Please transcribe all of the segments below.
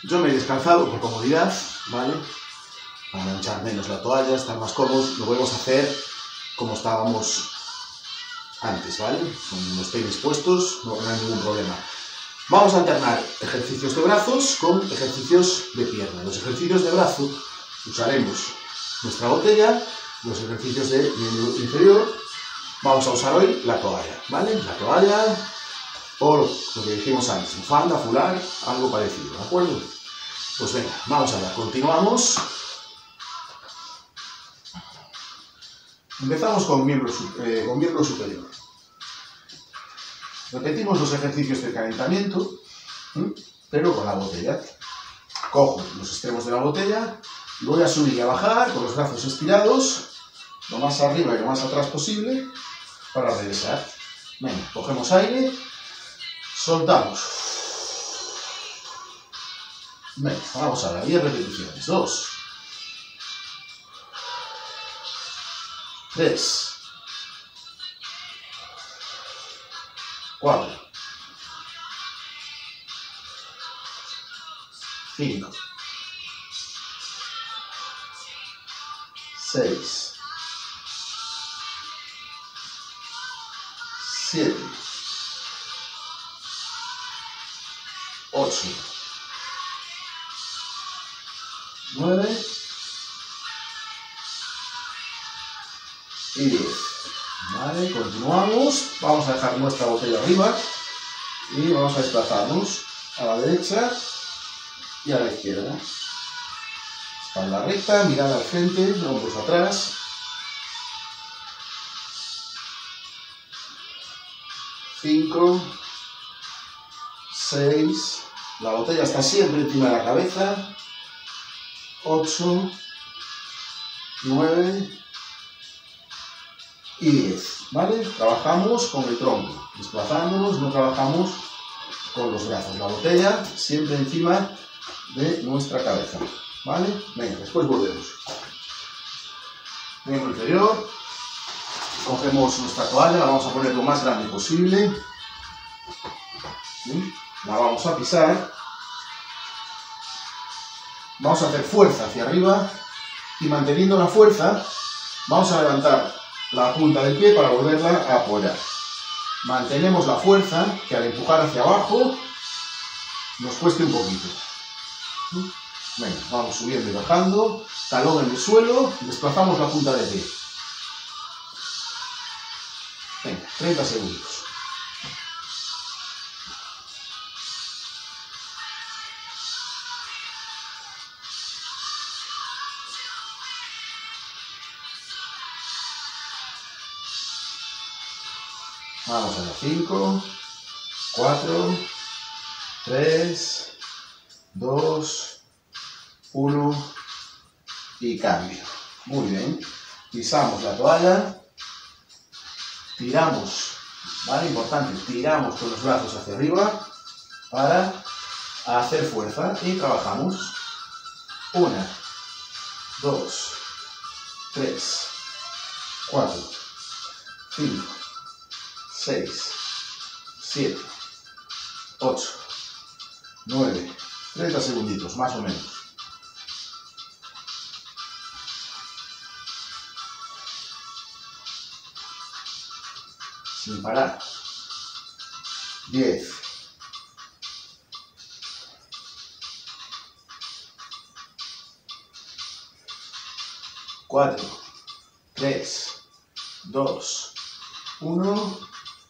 Yo me he descalzado por comodidad, ¿vale? Para manchar menos la toalla, estar más cómodos. Lo volvemos a hacer como estábamos antes, ¿vale? Con los tenis puestos, no hay ningún problema. Vamos a alternar ejercicios de brazos con ejercicios de pierna. Los ejercicios de brazo usaremos nuestra botella, los ejercicios de miembro inferior. Vamos a usar hoy la toalla, ¿vale? La toalla o lo que dijimos antes, bufanda, fular, algo parecido, ¿de acuerdo? Pues venga, vamos allá, continuamos. Empezamos con miembro superior. Repetimos los ejercicios de calentamiento, pero con la botella. Cojo los extremos de la botella y voy a subir y a bajar con los brazos estirados, lo más arriba y lo más atrás posible, para regresar. Venga, cogemos aire, soltamos. Venga, vamos a ver, 10 repeticiones. 2, 3, 4, 5, 6, 7, 8, 9 y 10. Vale, continuamos. Vamos a dejar nuestra botella arriba y vamos a desplazarnos a la derecha y a la izquierda. Espalda recta, mirada al frente, hombros atrás. 5, 6, la botella está siempre encima de la cabeza. 8, 9 y 10, ¿vale? Trabajamos con el tronco, desplazándonos, no trabajamos con los brazos. La botella siempre encima de nuestra cabeza, ¿vale? Venga, después volvemos. Miembro inferior, cogemos nuestra toalla, la vamos a poner lo más grande posible, ¿sí? La vamos a pisar, vamos a hacer fuerza hacia arriba y manteniendo la fuerza vamos a levantar la punta del pie para volverla a apoyar. Mantenemos la fuerza, que al empujar hacia abajo nos cueste un poquito. Venga, vamos subiendo y bajando, talón en el suelo, desplazamos la punta del pie. Venga, 30 segundos. Vamos a la 5, 4, 3, 2, 1 y cambio. Muy bien. Pisamos la toalla, tiramos, ¿vale? Importante, tiramos con los brazos hacia arriba para hacer fuerza y trabajamos. 1, 2, 3, 4, 5, 6, 7, 8, 9, 30 segunditos, más o menos. Sin parar. 10. 4, 3, 2, 1.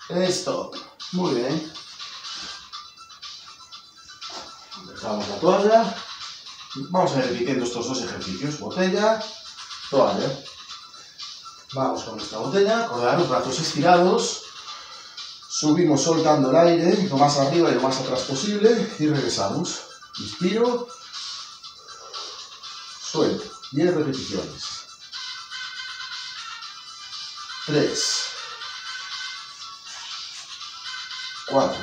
Stop. Muy bien. Dejamos la toalla. Vamos a ir repitiendo estos dos ejercicios. Botella, toalla. Vamos con nuestra botella, con los brazos estirados. Subimos soltando el aire, lo más arriba y lo más atrás posible. Y regresamos. Inspiro. Suelto. 10 repeticiones. 3. 4,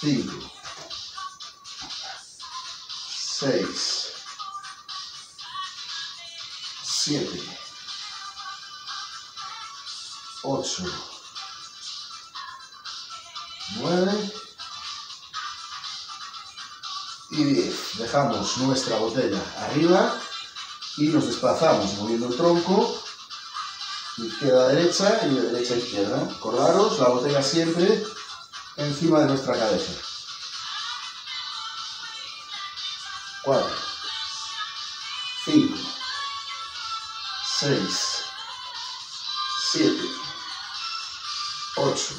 5, 6, 7, 8, 9 y 10. Dejamos nuestra botella arriba y nos desplazamos moviendo el tronco de izquierda a derecha y de derecha a izquierda. Acordaros, la botella siempre encima de nuestra cabeza. 4, 5, 6, 7, 8,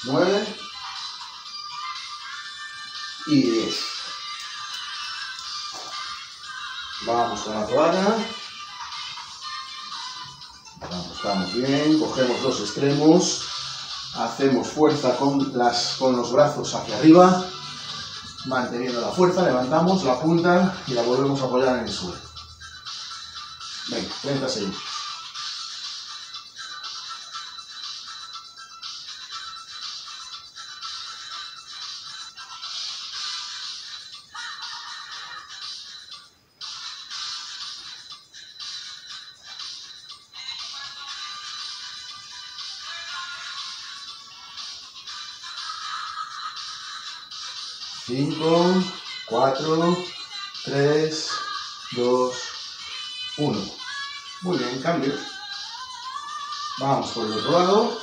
9 y 10. Vamos con la toalla. Estamos bien, cogemos los extremos, hacemos fuerza con los brazos hacia arriba, manteniendo la fuerza, levantamos la punta y la volvemos a apoyar en el suelo. Venga, 30 segundos. Cinco, 4, 3, 2, 1. Muy bien, cambio. Vamos por el otro lado.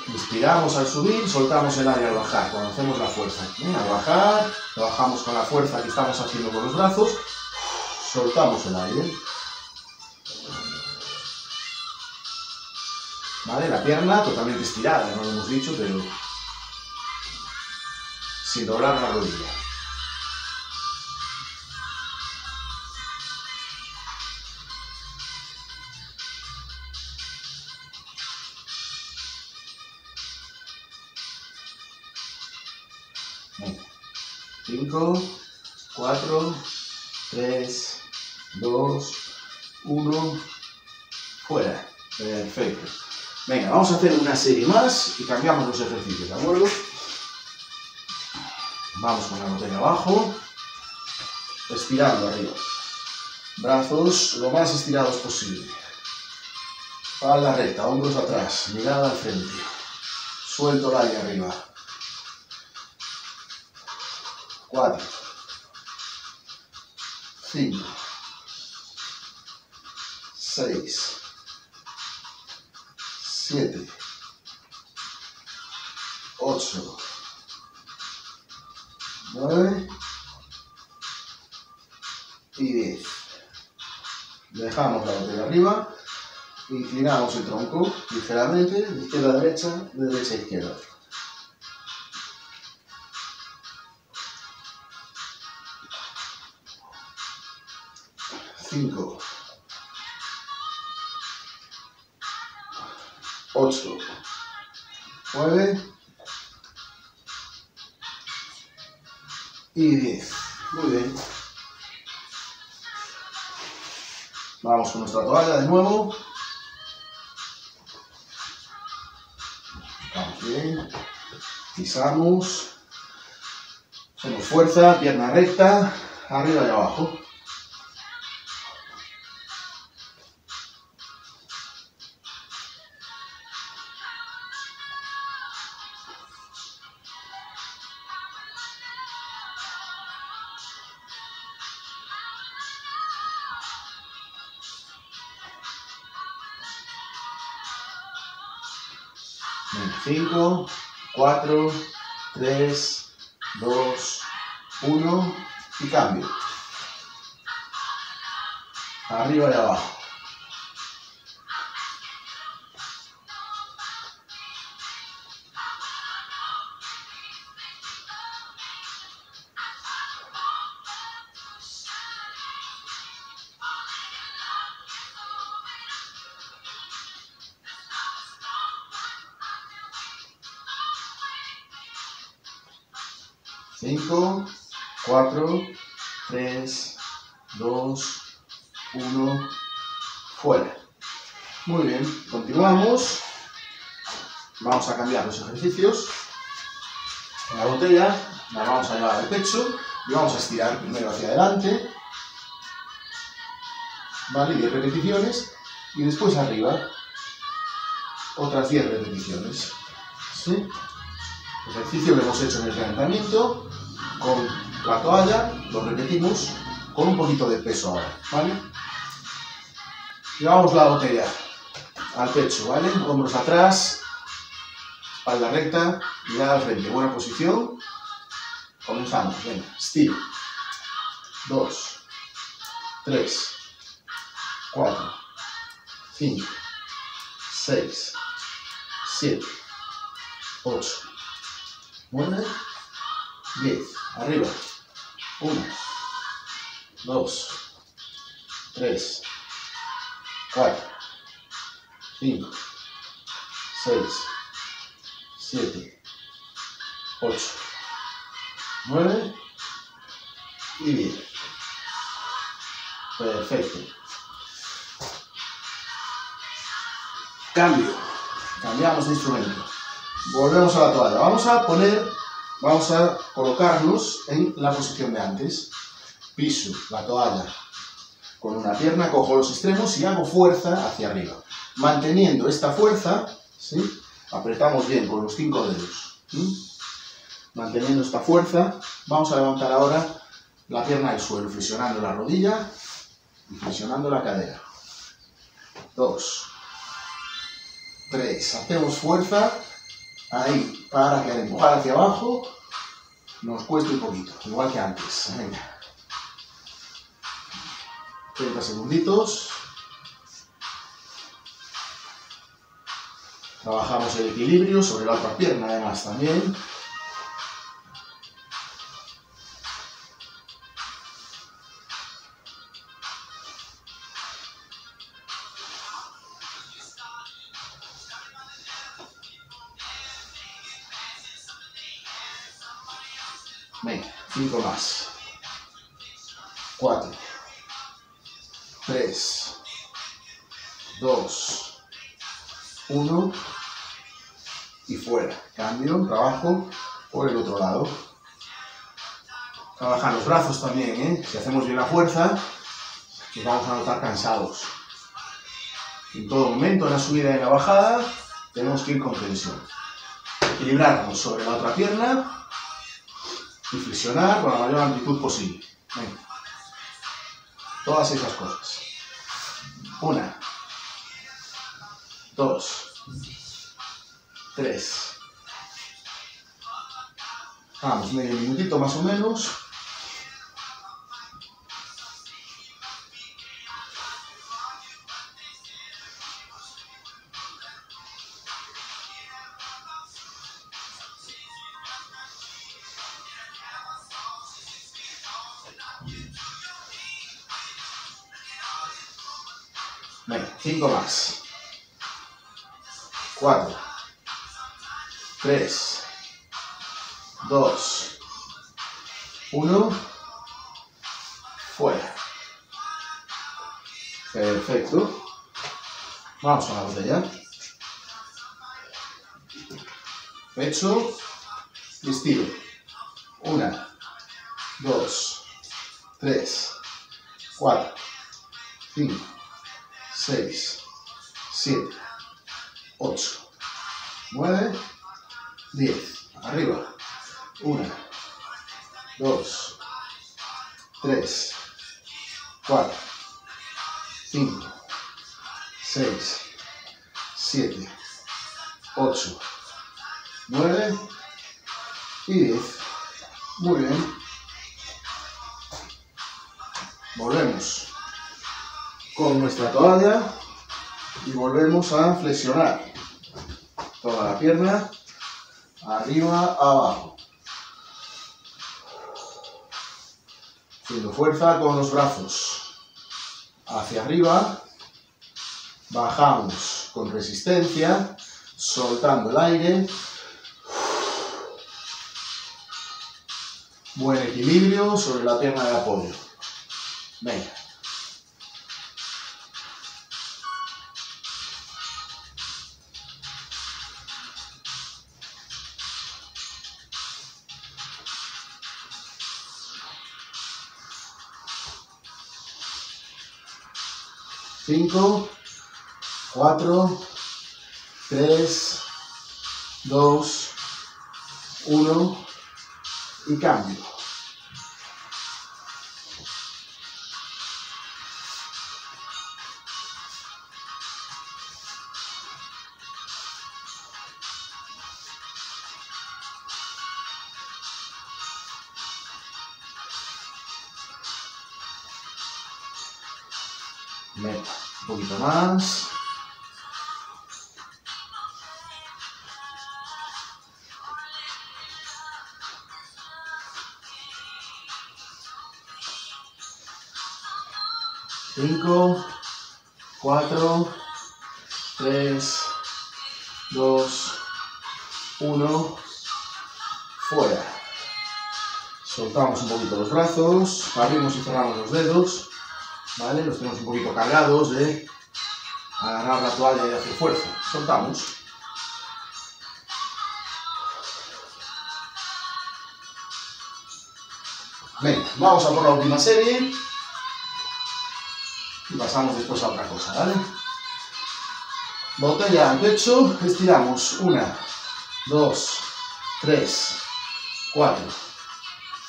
Inspiramos al subir, soltamos el aire al bajar, cuando hacemos la fuerza. Al bajar, trabajamos con la fuerza que estamos haciendo con los brazos, soltamos el aire. ¿Vale? La pierna totalmente estirada, no lo hemos dicho, pero sin doblar la rodilla. Venga. 5, 4, 3, 2, 1, fuera. Perfecto. Venga, vamos a hacer una serie más y cambiamos los ejercicios, ¿de acuerdo? Vamos con la botella abajo, estirando arriba. Brazos lo más estirados posible. Espalda recta, hombros atrás, mirada al frente. Suelto el aire arriba. 4, 5, 6, 7, 8, 9 y 10. Dejamos la botella arriba, inclinamos el tronco ligeramente, de izquierda a derecha, de derecha a izquierda. Cinco, 8, 9 y 10. Muy bien. Vamos con nuestra toalla de nuevo. Vamos bien. Pisamos. Hacemos fuerza, pierna recta, arriba y abajo. Venga, 5, 4, 3, 2, 1 y cambio. Arriba y abajo. Cinco, 4, 3, 2, 1, fuera. Muy bien, continuamos. Vamos a cambiar los ejercicios. La botella la vamos a llevar al pecho y vamos a estirar primero hacia adelante. ¿Vale? 10 repeticiones y después arriba. Otras 10 repeticiones. ¿Sí? Ejercicio que hemos hecho en el calentamiento, con la toalla, lo repetimos, con un poquito de peso ahora, ¿vale? Llevamos la botella al pecho, ¿vale? Hombros atrás, espalda recta, mirada al frente, buena posición. Comenzamos, venga, estiro. 2, 3, 4, 5, 6, 7, 8, 9, 10. Arriba. 1, 2, 3, 4, 5, 6, 7, 8, 9 y 10. Perfecto. Cambio. Cambiamos de instrumento. Volvemos a la toalla. Vamos a colocarnos en la posición de antes. Piso la toalla con una pierna, cojo los extremos y hago fuerza hacia arriba. Manteniendo esta fuerza, ¿sí? Apretamos bien con los 5 dedos. ¿Sí? Manteniendo esta fuerza, vamos a levantar ahora la pierna del suelo, flexionando la rodilla y flexionando la cadera. 2, 3, hacemos fuerza ahí para que al empujar hacia abajo nos cueste un poquito, igual que antes. Venga. 30 segunditos. Trabajamos el equilibrio sobre la otra pierna además también. Venga, 5 más. 4, 3, 2, 1 y fuera. Cambio, trabajo por el otro lado. Trabajan los brazos también, ¿eh? Si hacemos bien la fuerza, nos vamos a notar cansados. En todo momento, en la subida y en la bajada, tenemos que ir con tensión. Equilibrarnos sobre la otra pierna y flexionar con la mayor amplitud posible. Venga. Todas esas cosas. 1, 2, 3. Vamos, medio minutito más o menos. Venga, 5 más. 4, 3, 2, 1, fuera. Perfecto. Vamos a la botella. Pecho y estiro. 1, 2, 3, 4, 5, 6, 7, 8, 9, 10. Arriba. 1, 2, 3, 4, 5, 6, 7, 8, 9 y 10. Muy bien. Volvemos con nuestra toalla y volvemos a flexionar toda la pierna, arriba, abajo. Haciendo fuerza con los brazos hacia arriba, bajamos con resistencia, soltando el aire. Buen equilibrio sobre la pierna de apoyo. Venga. Cinco, 4, 3, 2, 1 y cambio. Venga, un poquito más. Cinco, 4, 3, 2, 1, fuera. Soltamos un poquito los brazos, abrimos y cerramos los dedos, ¿vale? Los tenemos un poquito cargados de agarrar la toalla y hacer fuerza. Soltamos. Venga, vamos a por la última serie. Y pasamos después a otra cosa, ¿vale? Botella al pecho, estiramos 1, 2, 3, 4,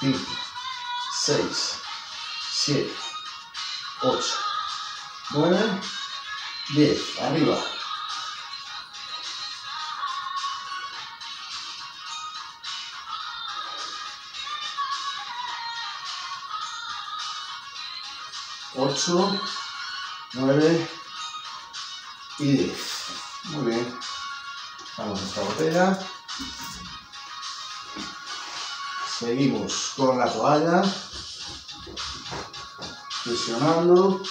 5, 6, 7, 8, 9, 10, arriba. Ocho, 9 y 10. Muy bien. Damos nuestra botella. Seguimos con la toalla. Presionando.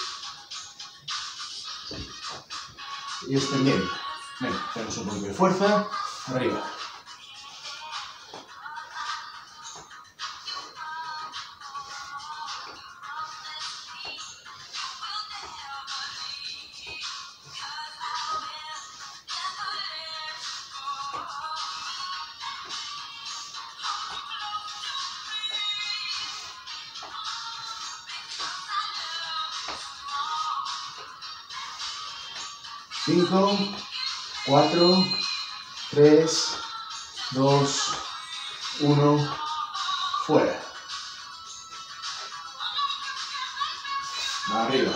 Y extendiendo. Venga, hacemos un poquito de fuerza. Arriba. Cinco, 4, 3, 2, 1, fuera. Arriba.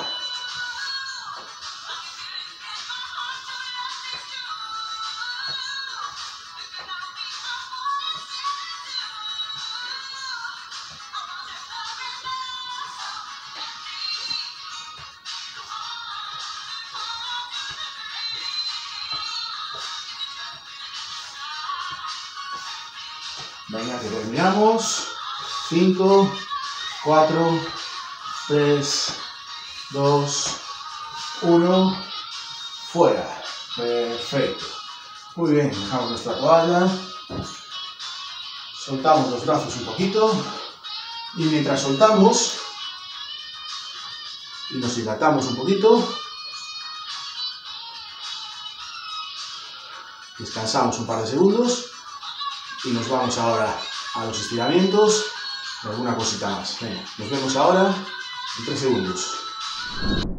Venga, que terminamos. 5, 4, 3, 2, 1, fuera. Perfecto. Muy bien, dejamos nuestra toalla. Soltamos los brazos un poquito. Y mientras soltamos y nos hidratamos un poquito, descansamos un par de segundos. Y nos vamos ahora a los estiramientos y alguna cosita más. Venga, nos vemos ahora en 3 segundos.